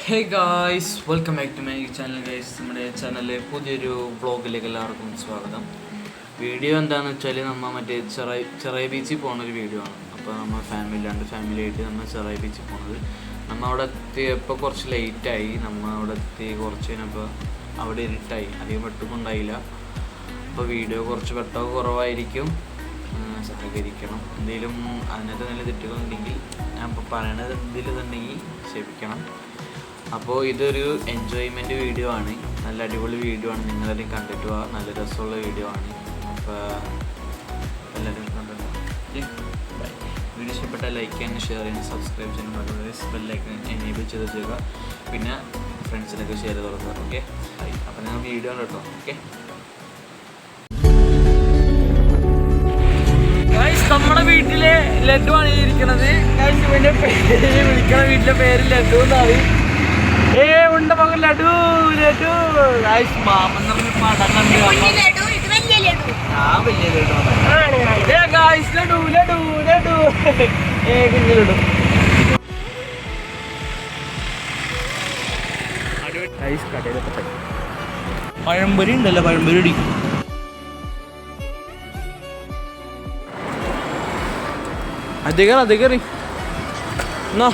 Hey guys, welcome back to my channel guys. നമ്മുടെ ചാനലിലെ പുതിയൊരു വ്ളോഗിലേക്ക് എല്ലാവർക്കും സ്വാഗതം. വീഡിയോ എന്താണെന്ന് വെച്ചാൽ നമ്മൾ മറ്റേ ചെറായി ബീച്ചിൽ പോകുന്നൊരു വീഡിയോ ആണ്. അപ്പോൾ നമ്മൾ ഫാമിലിയായിട്ട് നമ്മൾ ചെറായി ബീച്ചിൽ പോകുന്നത്. നമ്മൾ അവിടെ എത്തിയപ്പോൾ കുറച്ച് ലേറ്റായി. നമ്മൾ അവിടെ എത്തി കുറച്ച് കഴിഞ്ഞപ്പോൾ അവിടെ ഇരുട്ടായി, അധികം വെട്ടൊന്നുണ്ടായില്ല. അപ്പോൾ വീഡിയോ കുറച്ച് വെട്ടമൊക്കെ കുറവായിരിക്കും, സഹകരിക്കണം. എന്തെങ്കിലും അതിനകത്ത് നല്ല തെറ്റുകളുണ്ടെങ്കിൽ ഞാൻ ഇപ്പോൾ പറയണത് എന്തെങ്കിലും ക്ഷമിക്കണം. അപ്പോൾ ഇതൊരു എൻജോയ്മെൻറ്റ് വീഡിയോ ആണ്, നല്ല അടിപൊളി വീഡിയോ ആണ്. നിങ്ങളെല്ലാം കണ്ടിട്ട് പോവാ, നല്ല രസമുള്ള വീഡിയോ ആണ്. അപ്പോൾ എല്ലാവരും കണ്ടിട്ട് ബൈ. വീഡിയോ ഇഷ്ടപ്പെട്ടാൽ ലൈക്ക് ചെയ്യാനും ഷെയർ ചെയ്യാനും സബ്സ്ക്രൈബ് ചെയ്യാനും അതുപോലെ ബെല്ലൈക്കൺ എനേബിൾ ചെയ്ത് ചെയ്യുക. പിന്നെ ഫ്രണ്ട്സിനൊക്കെ ഷെയർ ചെയ്ത് കൊടുക്കുക. ഓക്കെ, അപ്പോൾ നിങ്ങൾ വീഡിയോ ഉണ്ട് കേട്ടോ. ഓക്കെ, നമ്മുടെ വീട്ടിലെ ലഡു ആണ് ഇരിക്കുന്നത്. ഇവന്റെ പേര് വിളിക്കണ വീട്ടിലെ പേര് ലഡു എന്നാണ്. ഉണ്ട മകൻ ലഡു ലഡു മാമൻ പറഞ്ഞ പടം കണ്ട് ലഡു ലഡു ലഡു കുഞ്ഞു ലഡു. കടയിലൊക്കെ പഴംപൊരി ഉണ്ടല്ലോ, പഴംപൊരി അടിക്കും. അധികം എന്നോ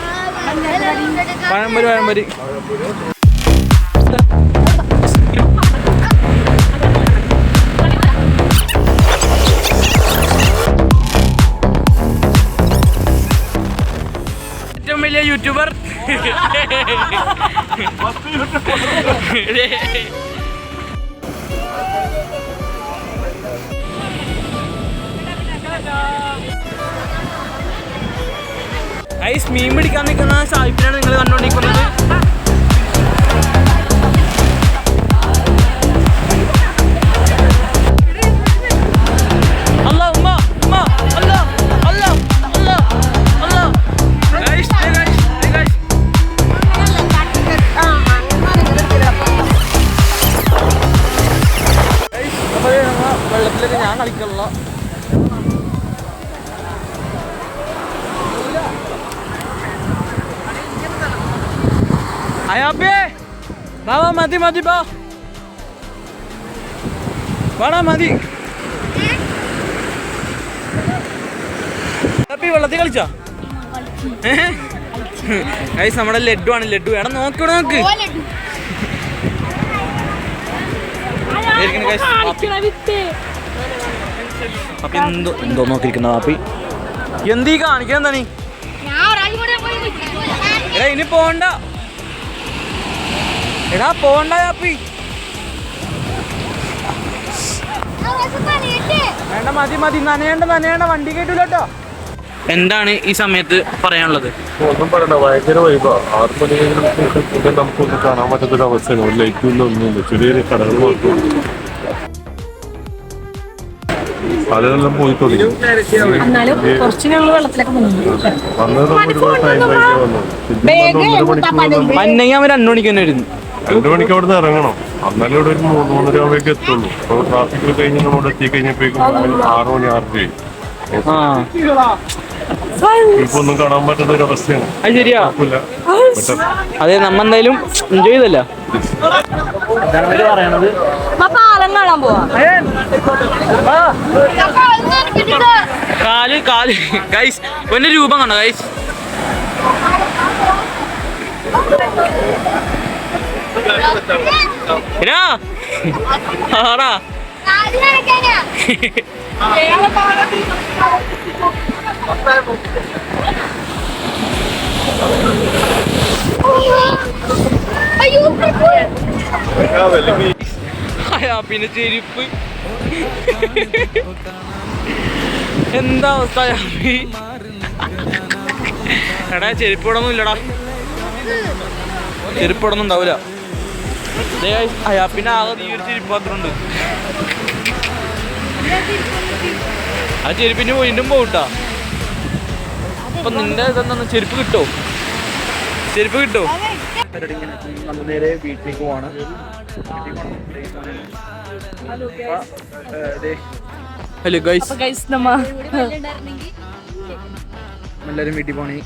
പഴംപൊരി ഏറ്റവും വലിയ യൂട്യൂബർ ഐസ്. മീൻ പിടിക്കാൻ നിൽക്കുന്ന സായിപ്പിനാണ് നിങ്ങൾ കണ്ടുകൊണ്ടിരിക്കുന്നത്. വെള്ളത്തിലൊക്കെ ഞാൻ കളിക്കുള്ള അയാപ്പേ ബാബാ മതി ബാ വേടാ മതി. വെള്ളത്തിൽ കളിച്ചാ ഗൈസ്, നമ്മുടെ ലഡു ആണ്. ലഡു എടാ നോക്കിവിടെ നോക്ക്. അപ്പൊ എന്തോ നോക്കിയിരിക്കുന്ന പാപ്പി എന്തീ കാണിക്കാൻ എന്താ നീ? എടാ ഇനി പോണ്ട, എടാ പോണ്ട കാപ്പി. വേണ്ട മതി നനയേണ്ട വണ്ടി കേട്ടില്ല കേട്ടോ. എന്താണ് ഈ സമയത്ത് പറയാനുള്ളത്? ഒന്നും പറയണ്ട, ഭയങ്കര വൈബാ. 6 മണി നമുക്കൊന്നും കാണാൻ പറ്റാത്തൊരു അവസ്ഥയാണ്. ഒരു ലൈറ്റില്ല, ഒന്നുമില്ല, ചെറിയൊരു കടകൾ മാത്രം. അതെല്ലാം പോയി തുടങ്ങി. മന്നെങ്കിൽ 2 മണിക്ക് തന്നെ വരുന്നു. 2 മണിക്ക് അവിടെ നിന്ന് ഇറങ്ങണം, എന്നാലും ഇവിടെ ഒരു 3-3:30 ആകുമ്പോഴേക്ക് എത്തുള്ളൂ. അപ്പോൾ ട്രാഫിക്കിൽ കഴിഞ്ഞ് നമ്മൾ എത്തിക്കഴിഞ്ഞപ്പോഴേക്കും 6 മണി 6:30. ഇപ്പൊ ഒന്നും കാണാൻ പറ്റുന്ന ഒരു അവസ്ഥയാണ്. അത് ശരിയാ. അതെ, നമ്മ എന്തായാലും എൻജോയ് ചെയ്തല്ല. പറയണത് കാല് ഗൈസ്, ഒന്നെ രൂപം കണ്ടോ ഗൈസ്? ആടാ പിന്നെ ചെരുപ്പ് എന്താ അവസ്ഥ? എടാ ചെരുപ്പ് ഇടൊന്നും ഇല്ലടാ, ചെരുപ്പ് ഇടൊന്നും ഉണ്ടാവില്ല. പിന്നെ ആകെ നീ ഒരു ചെരുപ്പ് മാത്രമുണ്ട്. ആ ചെരുപ്പിന് വീണ്ടും പോകട്ടാ. അപ്പൊ നിന്റെ ഇതെന്താ, ചെരുപ്പ് കിട്ടോ? നമ്മൾ നേരെ വീട്ടിലേക്ക് പോവാണ്. ഹലോ ഗൈസ്, നമ്മ എല്ലാവരും വീട്ടിൽ പോണേ.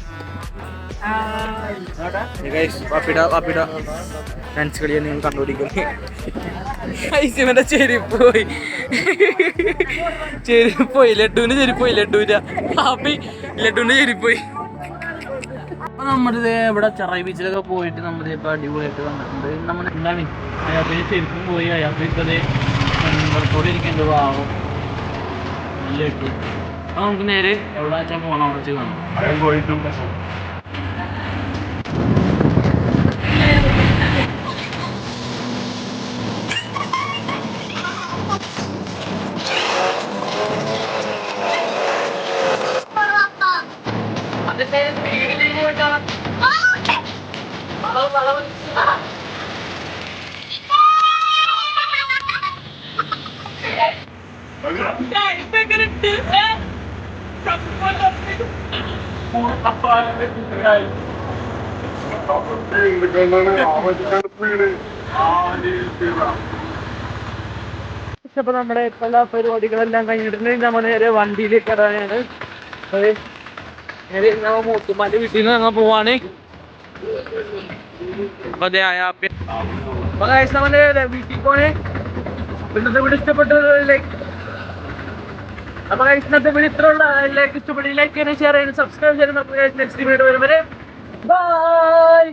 ഡാൻസ് കളിയെ നിങ്ങൾ കണ്ടുപിടിക്കുന്നു. ഇവന്റെ ചെരുപ്പ് പോയി, ചെരുപ്പ് പോയി, ലഡുവിന്റെ ചെരുപ്പ് പോയി, ലഡുവിന്റെ ചെരുപ്പ് പോയി. അപ്പൊ നമ്മളിത് ഇവിടെ ചെറായി ബീച്ചിലൊക്കെ പോയിട്ട് നമ്മളിത് ഇപ്പൊ അടിപൊളിയായിട്ട് വന്നിട്ടുണ്ട്. നമ്മൾ എന്താണ് അയാൾക്ക് ചെരുപ്പും പോയി, അയാൾക്ക് ഇപ്പത് കൂടെ ഇരിക്കേണ്ട പാവം നല്ല കിട്ടി. അപ്പൊ നമുക്ക് നേരെ എവിടെ വെച്ചാൽ പോകണം അവിടെ വെച്ച് കാണാം. അപ്പൊ നമ്മുടെ ഇപ്പോഴുള്ള പരിപാടികളെല്ലാം കഴിഞ്ഞിട്ടുണ്ടെങ്കിൽ നമ്മൾ നേരെ വണ്ടിയിലേക്ക് ഇറങ്ങാനാണ്. നേരെ നമ്മ മൂത്തുമ്മാന്റെ വീട്ടിൽ നിന്ന് ഞങ്ങൾ പോവാണ്. അപ്പൊ അതെ അപ്പൊ നമ്മുടെ വീട്ടിൽ പോണേ. ഇന്നത്തെ വീട് ഇഷ്ടപ്പെട്ടു ലൈക്ക്, അപ്പൊ ഇന്നത്തെ വീട് ഇത്ര ഉള്ള ലൈക്ക് ഇഷ്ടപ്പെട്ടു, ലൈക്ക് ചെയ്യാനും ഷെയർ ചെയ്യാനും സബ്സ്ക്രൈബ് ചെയ്യാനും. നെക്സ്റ്റ് വീഡിയോ വരും വരെ ബൈ.